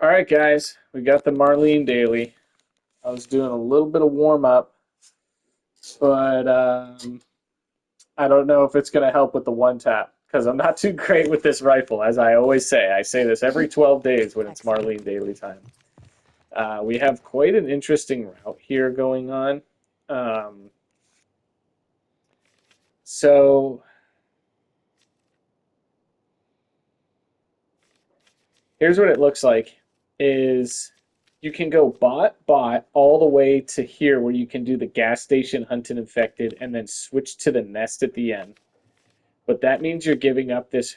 All right, guys, we got the Marlene daily. I was doing a little bit of warm up, but I don't know if it's going to help with the one tap because I'm not too great with this rifle, as I always say. I say this every 12 days when it's Excellent. Marlene daily time. We have quite an interesting route here going on. Um, so here's what it looks like: is you can go bot all the way to here where you can do the gas station hunt and infected, and then switch to the nest at the end. But that means you're giving up this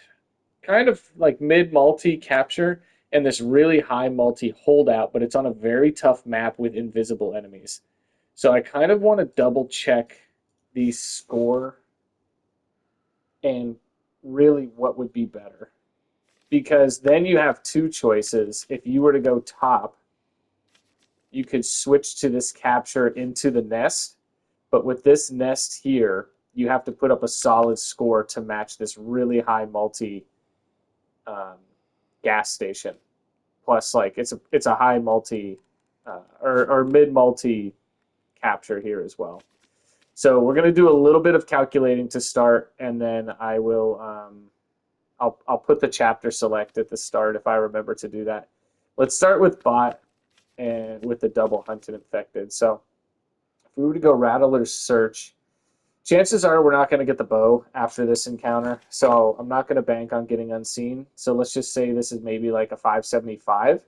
kind of like mid multi capture and this really high multi holdout, but it's on a very tough map with invisible enemies. So I kind of want to double check the score and really what would be better. Because then you have two choices. If you were to go top, you could switch to this capture into the nest. But with this nest here, you have to put up a solid score to match this really high multi um, gas station. Plus, like it's a high multi or mid multi capture here as well. So we're gonna do a little bit of calculating to start, and then I will I'll put the chapter select at the start if I remember to do that. Let's start with bot and with the double hunted infected. So if we were to go Rattler's search, chances are we're not going to get the bow after this encounter, so I'm not going to bank on getting unseen. So let's just say this is maybe like a 575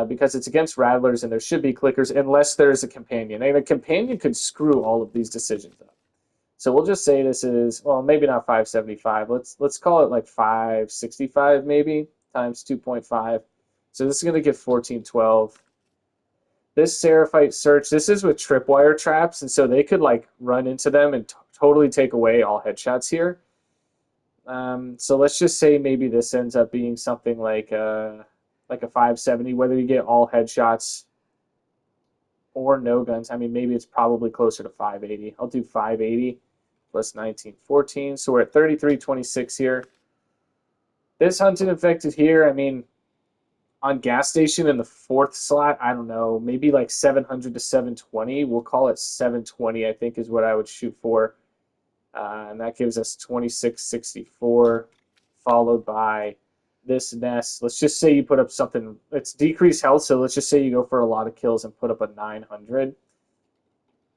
because it's against rattlers and there should be clickers unless there's a companion. And a companion could screw all of these decisions up. So we'll just say this is, well, maybe not 575. Let's call it like 565 maybe times 2.5. So this is going to give 1412. This Seraphite search, this is with tripwire traps, and so they could like run into them and totally take away all headshots here. So let's just say maybe this ends up being something like a 570, whether you get all headshots or no guns. I mean, maybe it's probably closer to 580. I'll do 580 plus 1914. So we're at 3326 here. This hunted infected here, I mean, on gas station in the fourth slot, I don't know, maybe like 700 to 720. We'll call it 720, I think is what I would shoot for. And that gives us 2664, followed by this nest. Let's just say you put up something, it's decreased health, so let's just say you go for a lot of kills and put up a 900.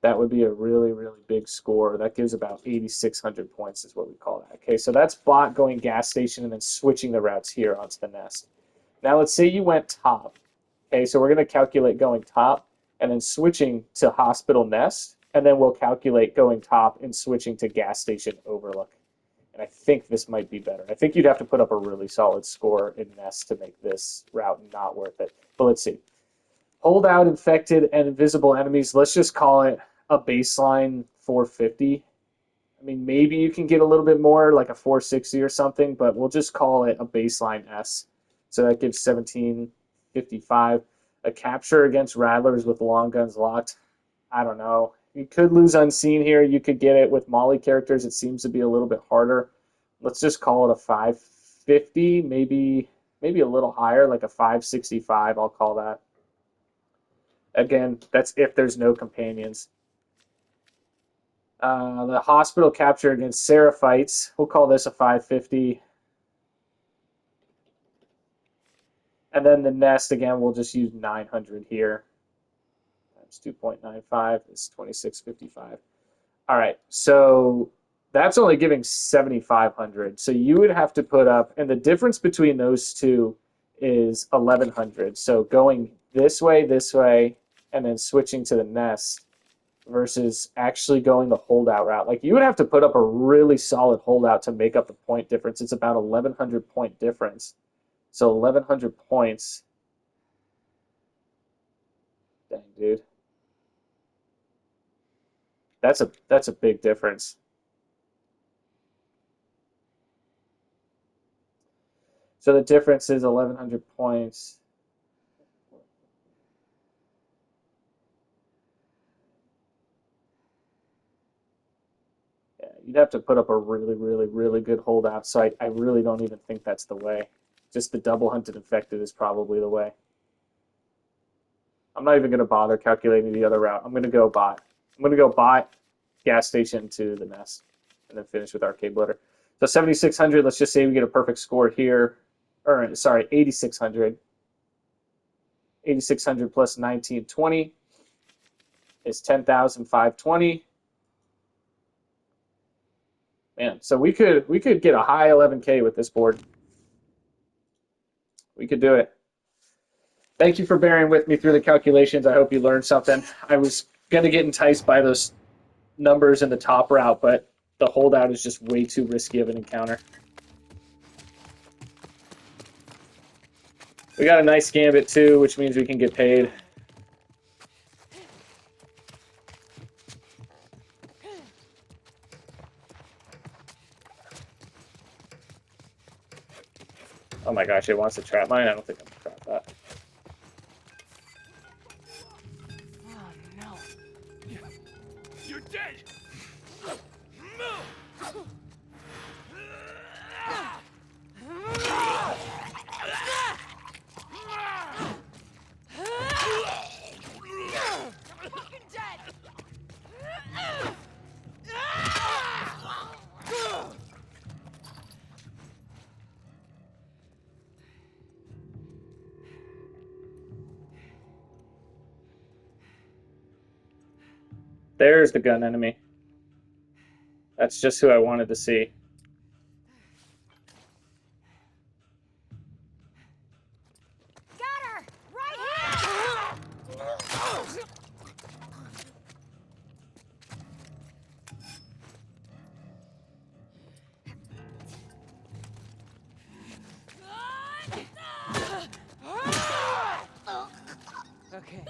That would be a really, really big score. That gives about 8,600 points, is what we call that. Okay, so that's bot going gas station and then switching the routes here onto the nest. Now let's say you went top. Okay, so we're going to calculate going top and then switching to hospital nest, and then we'll calculate going top and switching to gas station overlook. And I think this might be better. I think you'd have to put up a really solid score in nest to make this route not worth it. But let's see. Hold out infected and invisible enemies. Let's just call it a baseline 450. I mean, maybe you can get a little bit more, like a 460 or something, but we'll just call it a baseline S. So that gives 1755. A capture against rattlers with long guns locked. I don't know. You could lose unseen here. You could get it with Molly characters. It seems to be a little bit harder. Let's just call it a 550, maybe a little higher, like a 565. I'll call that. Again, that's if there's no companions. The hospital capture against Seraphites. We'll call this a 550. And then the nest, again, we'll just use 900 here. Times 2.95 is 2655. All right, so that's only giving 7,500. So you would have to put up, and the difference between those two is 1,100. So going this way, and then switching to the nest versus actually going the holdout route. Like you would have to put up a really solid holdout to make up the point difference. It's about 1,100 point difference. So 1,100 points. Dang, dude. That's a big difference. So the difference is 1,100 points. Yeah, you'd have to put up a really, really, really good holdout. So I really don't even think that's the way. Just the double hunted infected is probably the way. I'm not even going to bother calculating the other route. I'm going to go bot. I'm going to go bot, gas station to the nest, and then finish with arcade bloater. So 7,600, let's just say we get a perfect score here. Or, sorry, 8,600. 8,600 plus 1920 is 10,520. Man, so we could get a high 11K with this board. We could do it. Thank you for bearing with me through the calculations. I hope you learned something. I was going to get enticed by those numbers in the top route, but the holdout is just way too risky of an encounter. We got a nice gambit too, which means we can get paid. Oh my gosh, it wants a trap mine? I don't think I'm going to trap that. Oh no. You're dead! Fucking dead! There's the gun enemy. That's just who I wanted to see. Got her! Right here! Okay.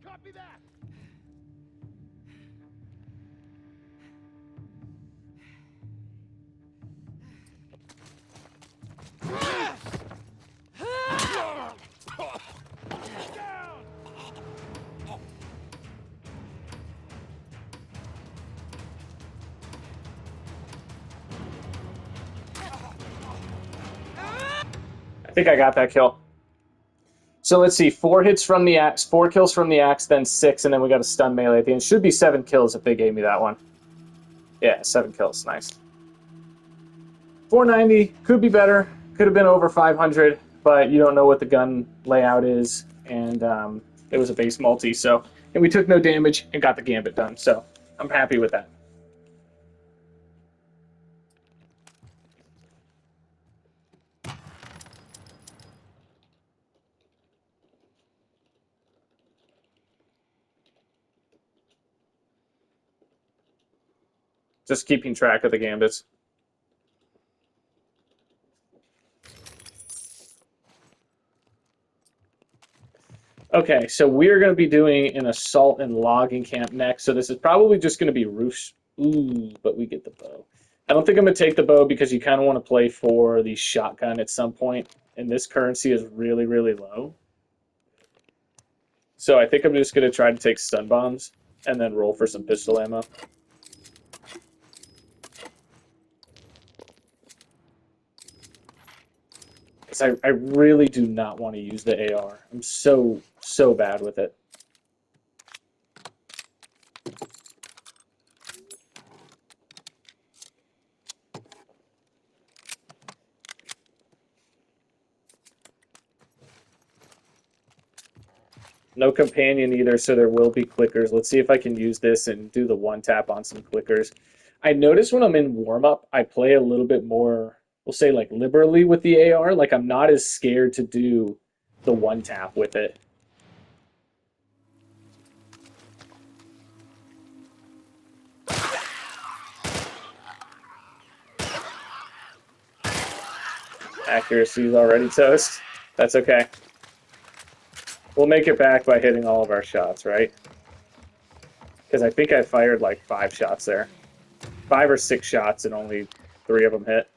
Copy that. I think I got that kill. So let's see, 4 hits from the axe, 4 kills from the axe, then 6, and then we got a stun melee at the end. Should be 7 kills if they gave me that one. Yeah, 7 kills, nice. 490, could be better, could have been over 500, but you don't know what the gun layout is, and it was a base multi, so, and we took no damage and got the gambit done, so I'm happy with that. Just keeping track of the gambits. Okay, so we're going to be doing an assault and logging camp next. So this is probably just going to be roofs. Ooh, but we get the bow. I don't think I'm going to take the bow because you kind of want to play for the shotgun at some point. And this currency is really, really low. So I think I'm just going to try to take stun bombs and then roll for some pistol ammo. Because I really do not want to use the AR. I'm so bad with it. No companion either, so there will be clickers. Let's see if I can use this and do the one tap on some clickers. I notice when I'm in warm-up, I play a little bit more, we'll say like liberally with the AR. Like I'm not as scared to do the one tap with it. Accuracy is already toast. That's okay. We'll make it back by hitting all of our shots, right? Because I think I fired like 5 shots there. 5 or 6 shots and only 3 of them hit.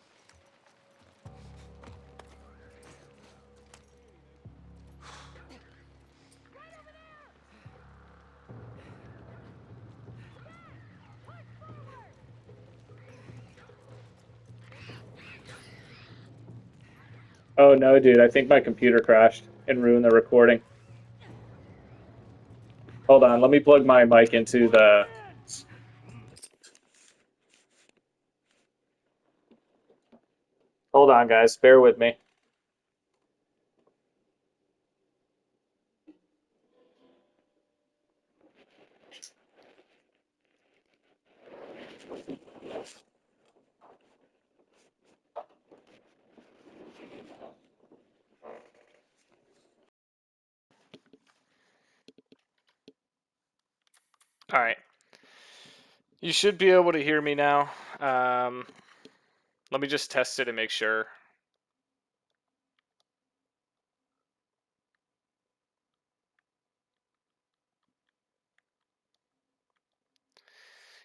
Oh no, dude, I think my computer crashed and ruined the recording. Hold on, let me plug my mic into the... Hold on, guys, bear with me. All right. You should be able to hear me now. Let me just test it and make sure.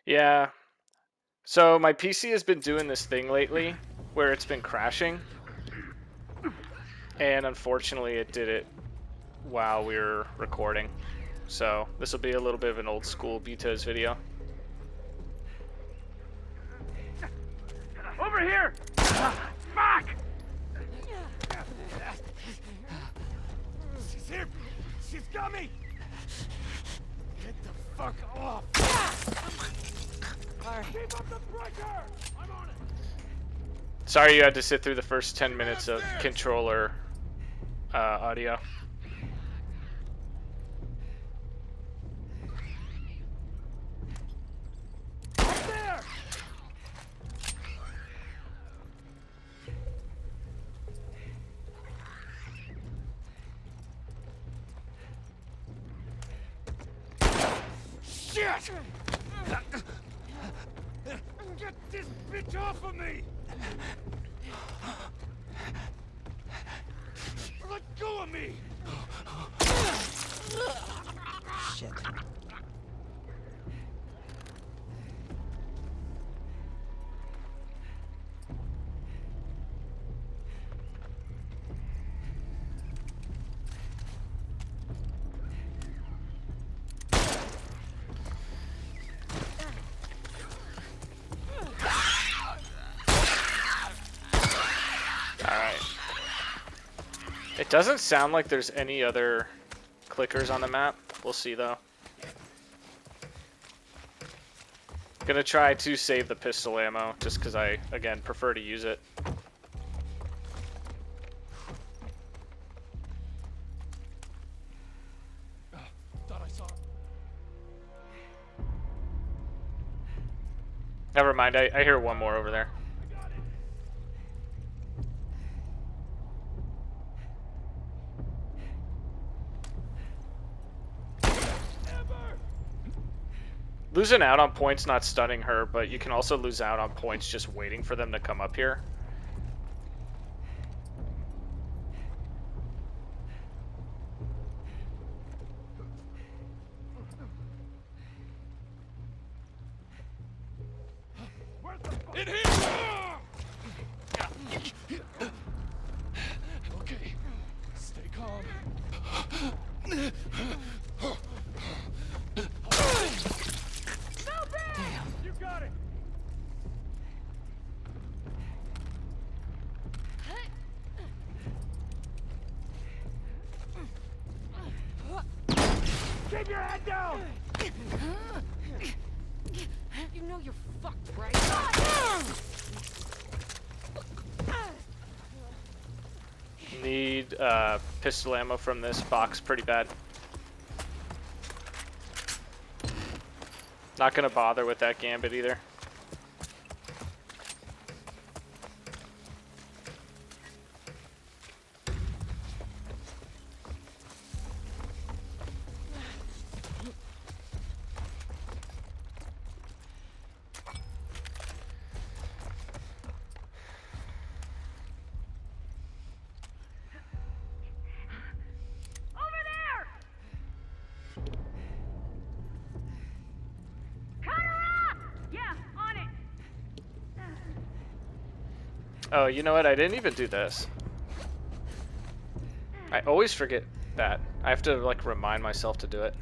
Yeah. So my PC has been doing this thing lately where it's been crashing. And unfortunately it did it while we were recording. So this will be a little bit of an old school Betos video. Over here! Fuck! She's here! She's got me! Get the fuck off! All right. Keep up the pressure! I'm on it! Sorry you had to sit through the first 10 minutes of controller audio. Up there! Shit! Get this bitch off of me! Let go of me! Shit. It doesn't sound like there's any other clickers on the map. We'll see though. Gonna try to save the pistol ammo just because I, again, prefer to use it. Thought I saw her. Never mind, I hear one more over there. I got it! Losing out on points not stunning her, but you can also lose out on points just waiting for them to come up here. In here! Okay, stay calm. Damn. You got it! Keep your head down! You know you're fucked, right? Need pistol ammo from this box pretty bad. Not gonna bother with that gambit either. Oh, you know what? I didn't even do this. I always forget that. I have to, like, remind myself to do it.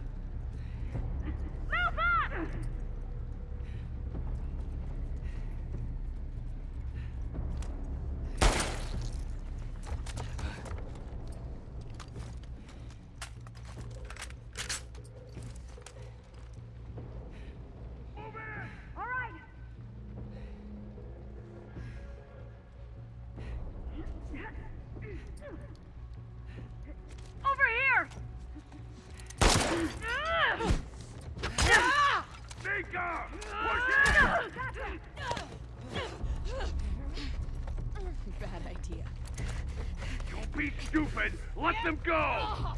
be stupid. Let them go.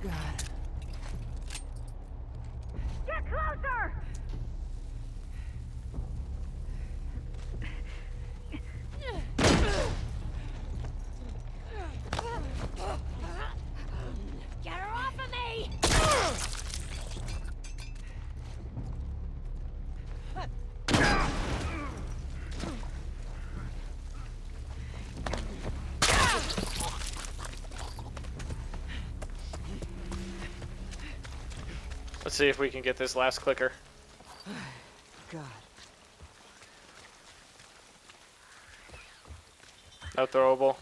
God. Get closer! Get her off of me! Let's see if we can get this last clicker. God. No throwable.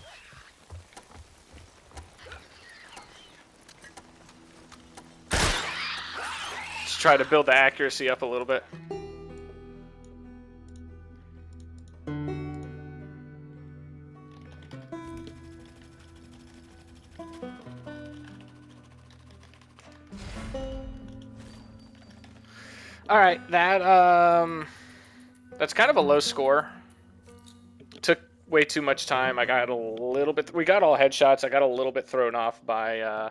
Let's try to build the accuracy up a little bit. All right, that's kind of a low score. Took way too much time. I got a little bit. We got all headshots. I got a little bit thrown off by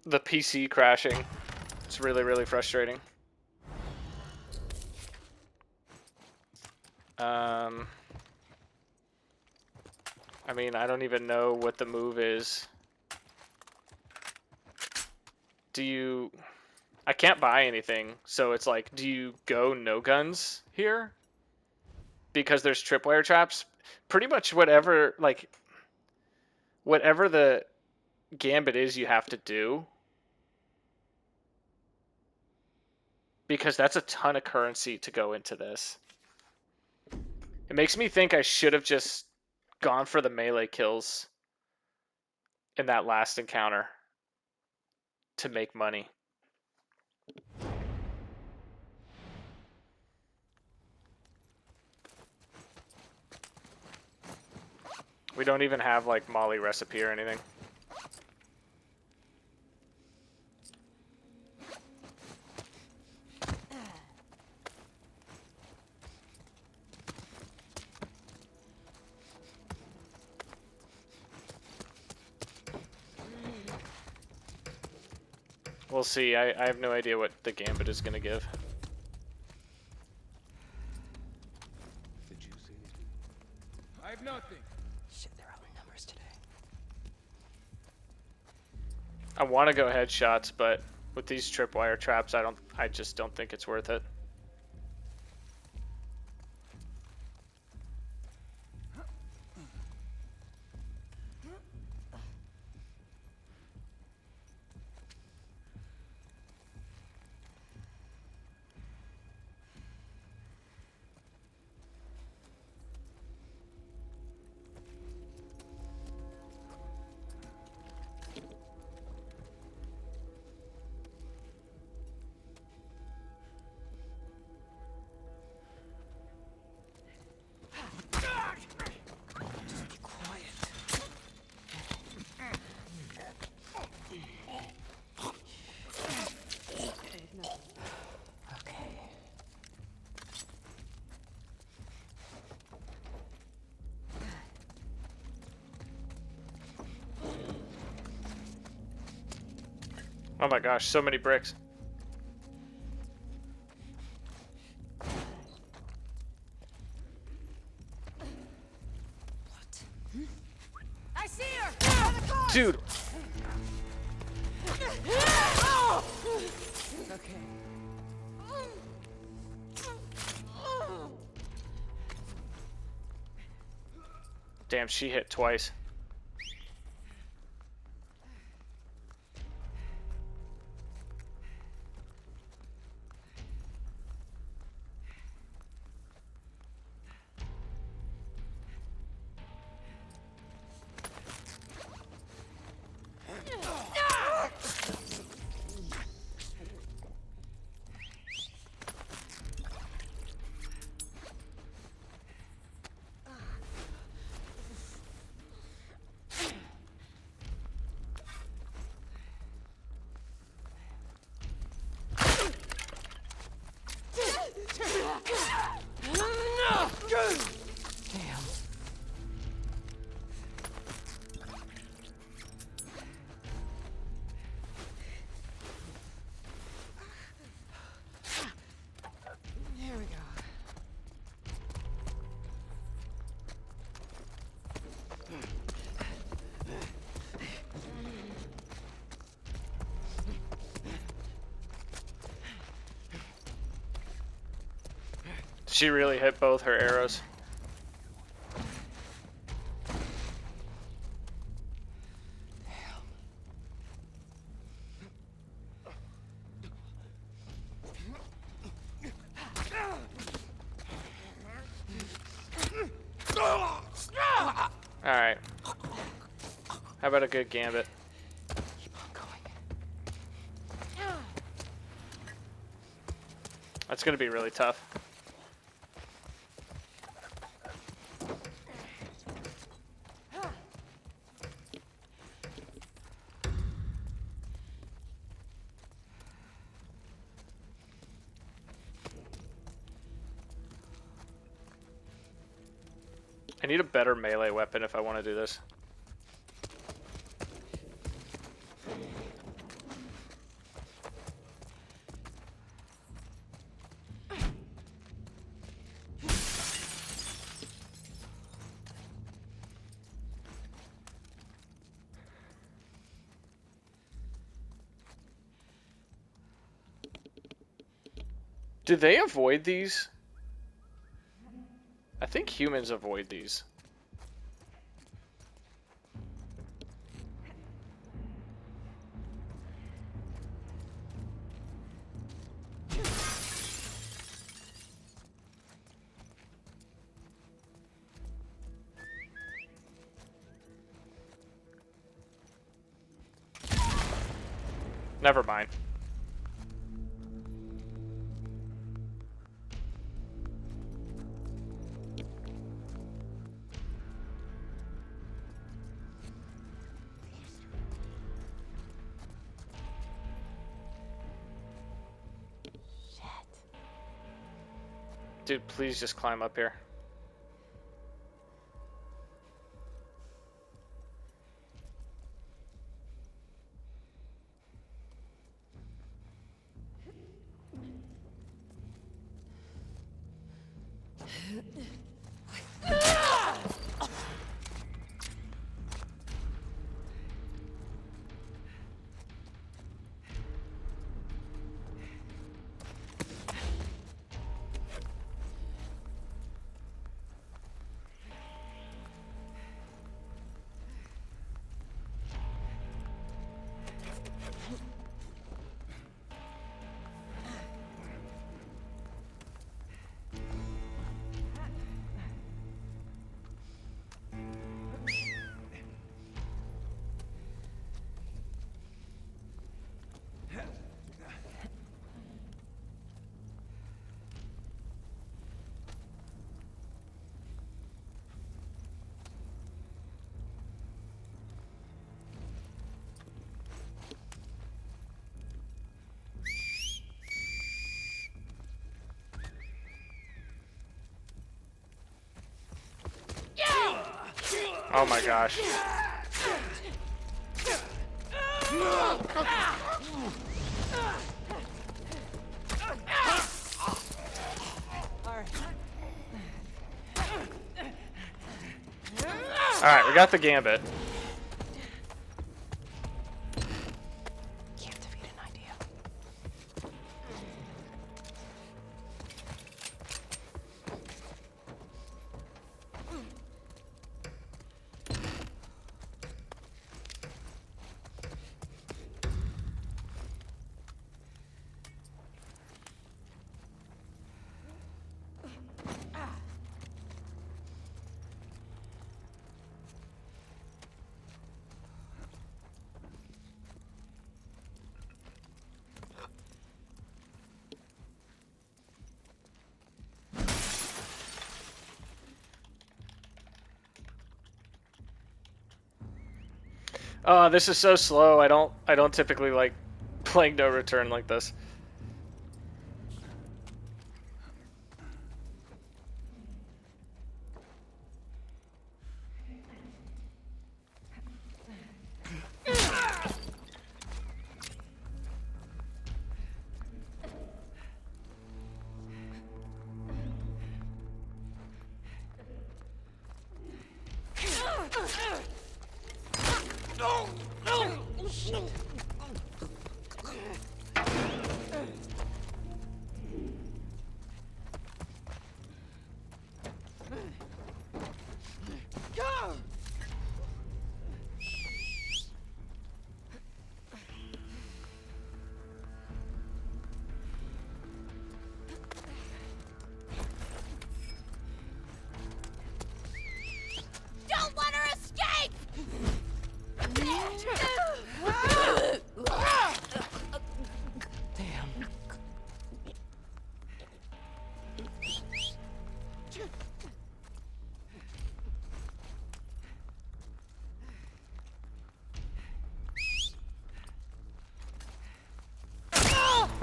the PC crashing. It's really, really frustrating. I mean, I don't even know what the move is. Do you... I can't buy anything, so it's like, do you go no guns here? Because there's tripwire traps? Pretty much whatever, like, whatever the gambit is you have to do. Because that's a ton of currency to go into this. It makes me think I should have just gone for the melee kills in that last encounter to make money. We don't even have like Molly recipe or anything. We'll see. I have no idea what the gambit is going to give. Did you see anything? I have nothing. Shit, they're out in numbers today. I want to go headshots, but with these tripwire traps, I just don't think it's worth it. Just be quiet. Okay. Oh my gosh, so many bricks. I see her! On the car! Dude, Okay. damn, she hit twice. She really hit both her arrows. Alright. How about a good gambit? Keep on going. That's gonna be really tough. I need a better melee weapon if I want to do this. Do they avoid these? I think humans avoid these. Never mind. Dude, please just climb up here. Oh my gosh. Alright, we got the gambit. Can't defeat an idea. Oh, this is so slow. I don't typically like playing no return like this.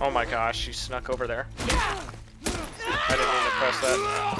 Oh my gosh, she snuck over there. I didn't mean to press that.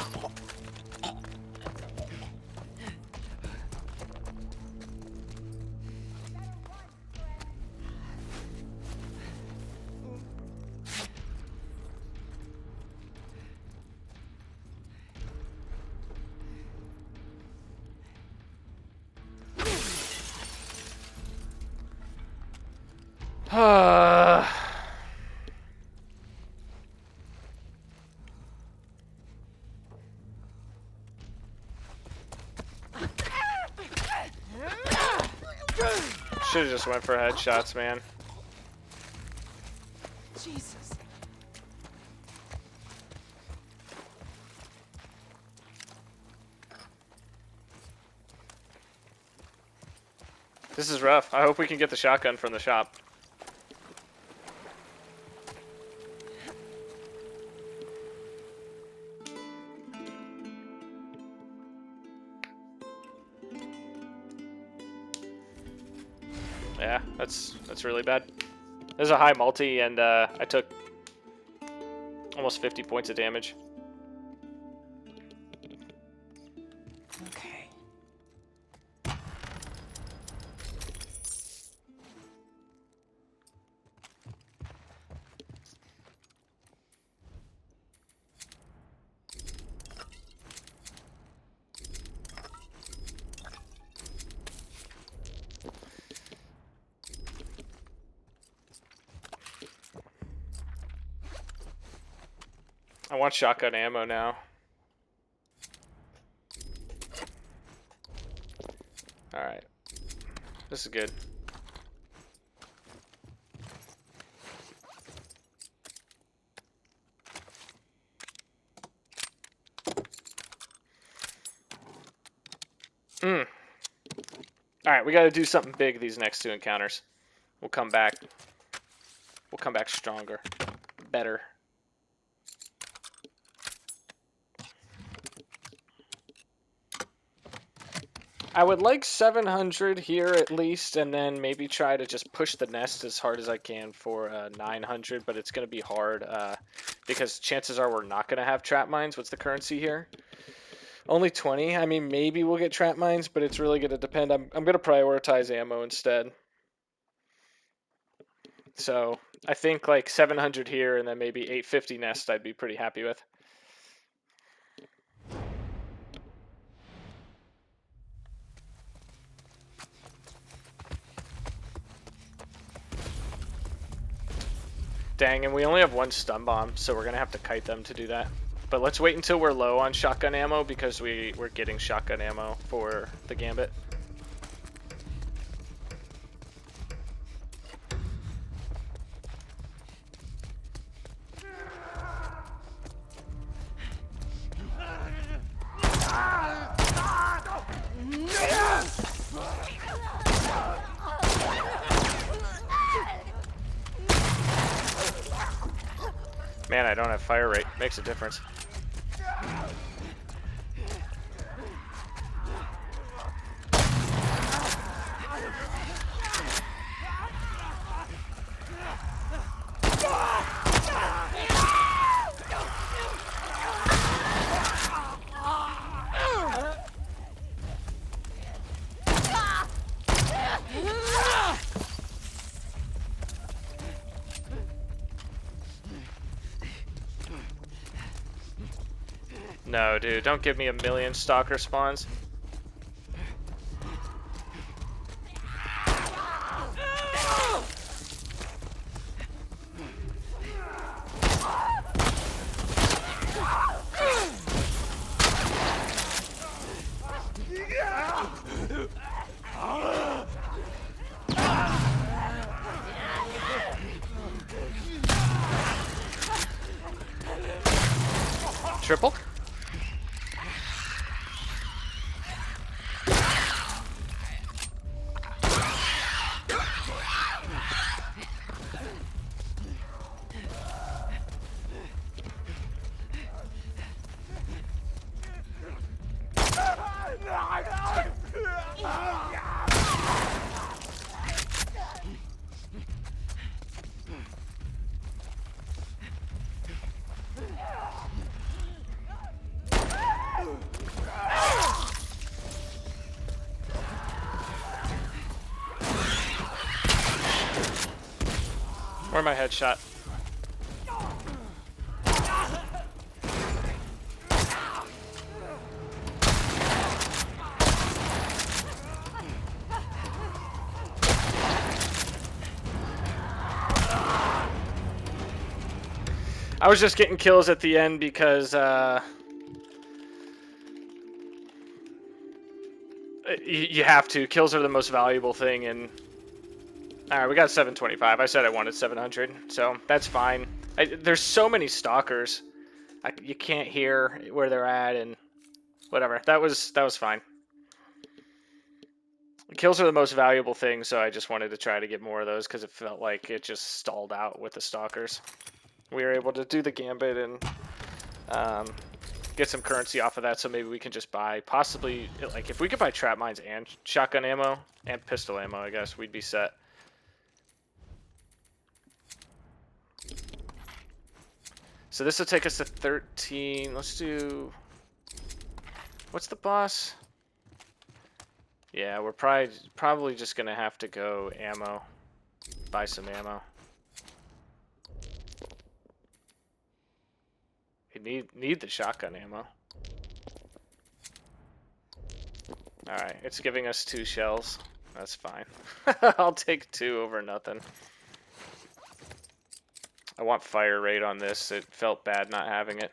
Should've just went for headshots, man. Jesus. This is rough. I hope we can get the shotgun from the shop. Yeah, that's really bad. There's a high multi, and I took almost 50 points of damage. Okay. I want shotgun ammo now. Alright. This is good. Alright, we gotta do something big these next two encounters. We'll come back. We'll come back stronger. Better. I would like 700 here at least, and then maybe try to just push the nest as hard as I can for 900, but it's going to be hard because chances are we're not going to have trap mines. What's the currency here? Only 20. I mean, maybe we'll get trap mines, but it's really going to depend. I'm going to prioritize ammo instead. So I think like 700 here and then maybe 850 nest I'd be pretty happy with. Dang, and we only have one stun bomb, so we're gonna have to kite them to do that. But let's wait until we're low on shotgun ammo because we're getting shotgun ammo for the Gambit. Man, I don't have fire rate. Makes a difference. No, dude, don't give me a million stalker spawns. Triple? Where my headshot? I was just getting kills at the end because you have to. Kills are the most valuable thing, and all right, we got 725. I said I wanted 700, so that's fine. There's so many stalkers, you can't hear where they're at, and whatever. That was fine. Kills are the most valuable thing, so I just wanted to try to get more of those because it felt like it just stalled out with the stalkers. We were able to do the gambit and get some currency off of that, so maybe we can just buy, possibly, like, if we could buy trap mines and shotgun ammo and pistol ammo, I guess we'd be set. So this will take us to 13. Let's do... What's the boss? Yeah, we're probably just going to have to go ammo. Buy some ammo. We need the shotgun ammo. Alright, it's giving us 2 shells. That's fine. I'll take 2 over nothing. I want fire rate on this. It felt bad not having it.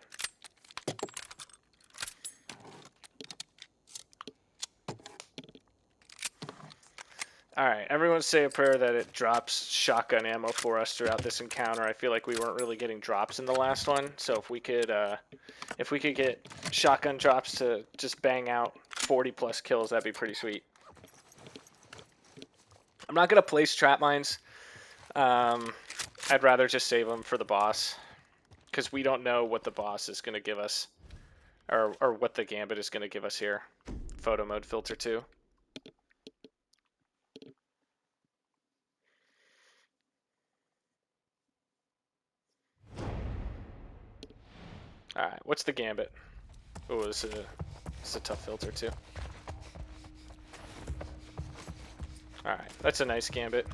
Alright, everyone say a prayer that it drops shotgun ammo for us throughout this encounter. I feel like we weren't really getting drops in the last one, so if we could get shotgun drops to just bang out 40 plus kills, that'd be pretty sweet. I'm not gonna place trap mines. I'd rather just save them for the boss, because we don't know what the boss is gonna give us, or what the gambit is gonna give us here. Photo mode filter 2. Alright, what's the gambit? Oh, it's a tough filter too. Alright, that's a nice gambit.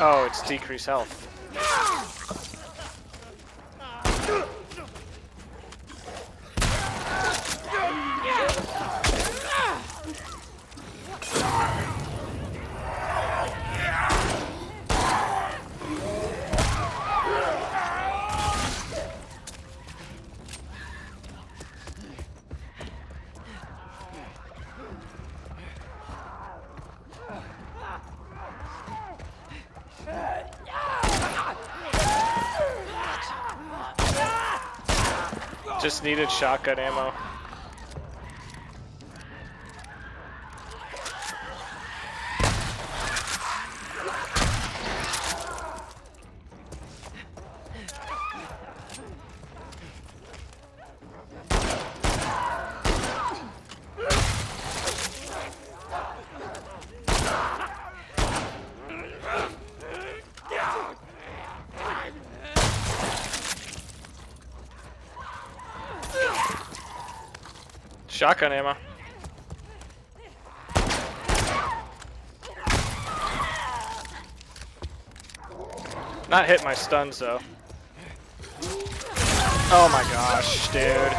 Oh, it's decreased health. Just needed shotgun ammo. Shotgun ammo. Not hit my stuns though. Oh my gosh, dude.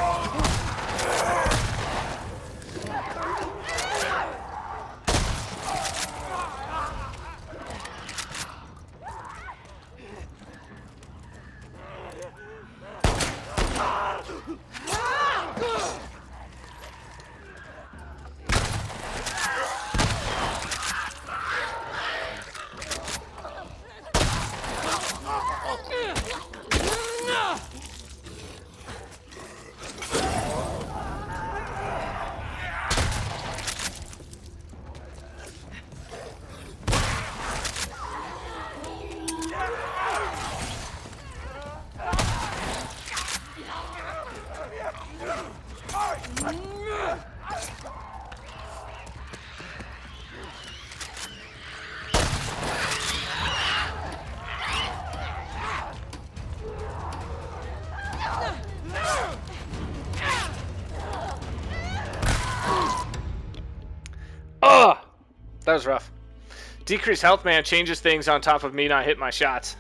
That was rough. Decreased health man changes things on top of me not hitting my shots.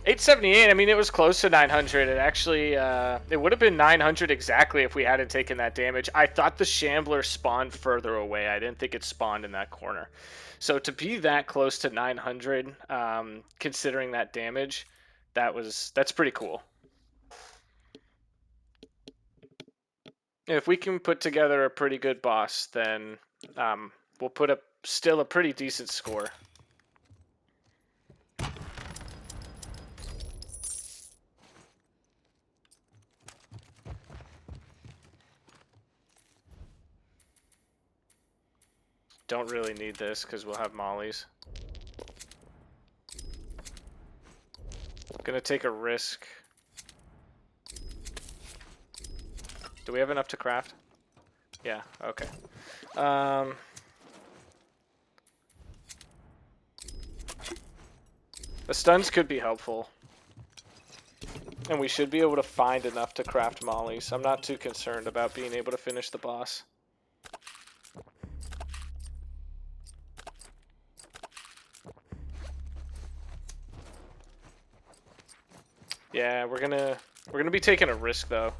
$878. I mean, it was close to 900. It actually, it would have been 900 exactly if we hadn't taken that damage. I thought the Shambler spawned further away. I didn't think it spawned in that corner. So to be that close to 900, considering that damage, that's pretty cool. If we can put together a pretty good boss, then we'll put up still a pretty decent score. Don't really need this because we'll have mollies. Gonna take a risk. Do we have enough to craft? Yeah, okay. The stuns could be helpful. And we should be able to find enough to craft mollies. I'm not too concerned about being able to finish the boss. Yeah, we're gonna be taking a risk though.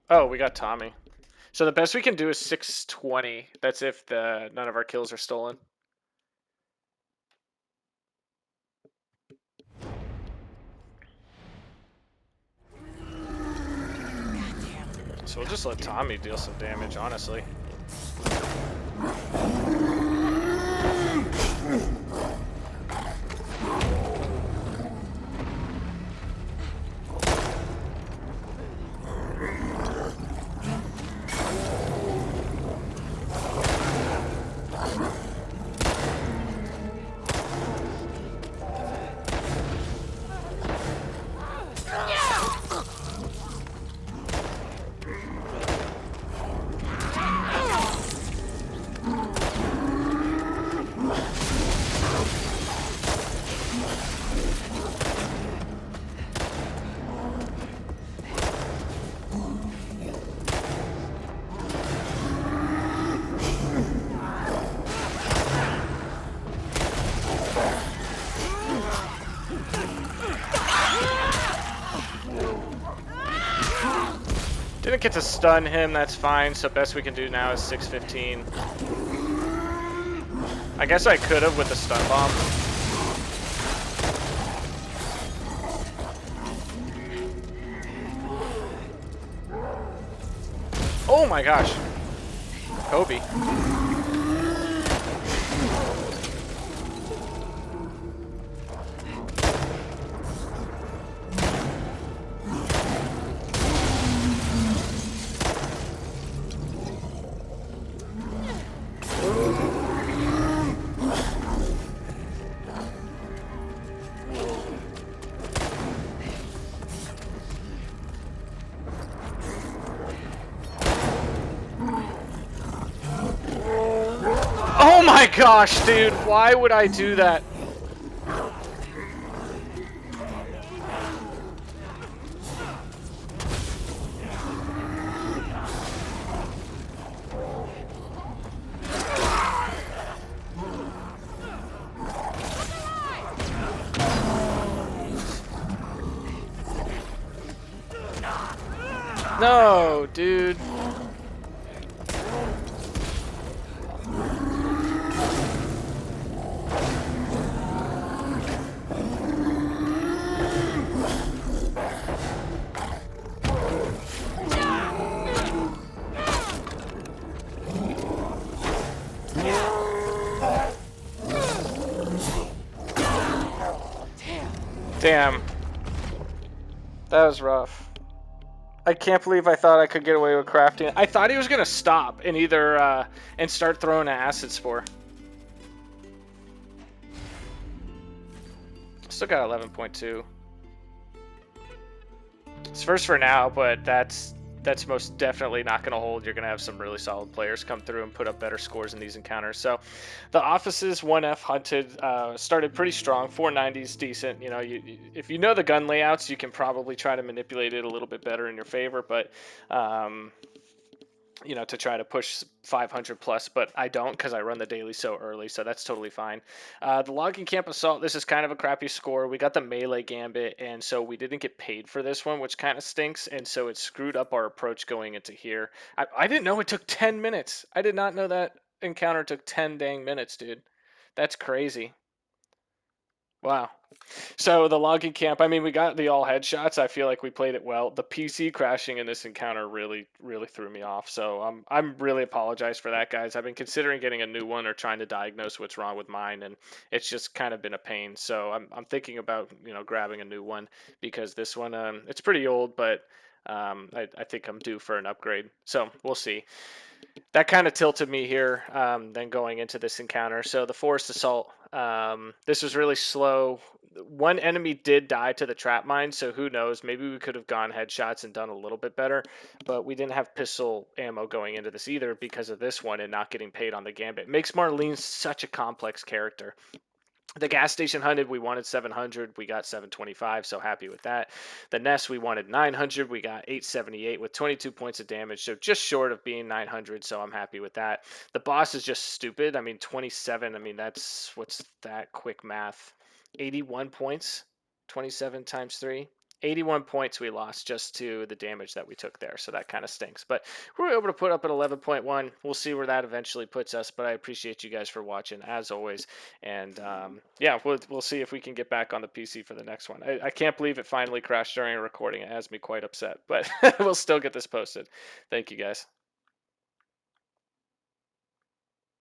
Oh, we got Tommy. So the best we can do is 620. That's if none of our kills are stolen. So we'll just let Tommy deal some damage, honestly. Didn't get to stun him, that's fine, so best we can do now is 615. I guess I could have with the stun bomb. Oh my gosh. Kobe. Oh my gosh, dude, why would I do that? No, dude. Damn. That was rough. I can't believe I thought I could get away with crafting. I thought he was gonna stop and either and start throwing an acid spore. Still got 11.2. It's first for now, but that's that's most definitely not going to hold. You're going to have some really solid players come through and put up better scores in these encounters. So the offices 1F hunted started pretty strong. 490 is decent. You know, if you know the gun layouts, you can probably try to manipulate it a little bit better in your favor. But you know, to try to push 500 plus, but I don't because I run the daily so early, so that's totally fine. The logging camp assault, this is kind of a crappy score. We got the melee gambit, and so we didn't get paid for this one, which kind of stinks, and so it screwed up our approach going into here. I didn't know it took 10 minutes. I did not know that encounter took 10 dang minutes, dude. That's crazy. Wow. So the logging camp, I mean, we got the all headshots. I feel like we played it well. The PC crashing in this encounter really, really threw me off. So I'm really apologize for that, guys. I've been considering getting a new one or trying to diagnose what's wrong with mine, and it's just kind of been a pain. So I'm thinking about, you know, grabbing a new one because this one it's pretty old, but I think I'm due for an upgrade. So we'll see. That kind of tilted me here then going into this encounter. So the forced assault, this was really slow. One enemy did die to the trap mine, so who knows? Maybe we could have gone headshots and done a little bit better, but we didn't have pistol ammo going into this either because of this one and not getting paid on the gambit. Makes Marlene such a complex character. The gas station hunted, we wanted 700, we got 725, so happy with that. The nest, we wanted 900, we got 878 with 22 points of damage, so just short of being 900, so I'm happy with that. The boss is just stupid. I mean, 27, I mean, that's, what's that quick math? 81 points, 27 times 3. 81 points we lost just to the damage that we took there, so that kind of stinks. But we were able to put up an 11.1. We'll see where that eventually puts us, but I appreciate you guys for watching, as always. And yeah, we'll see if we can get back on the PC for the next one. I can't believe it finally crashed during a recording. It has me quite upset, but we'll still get this posted. Thank you, guys.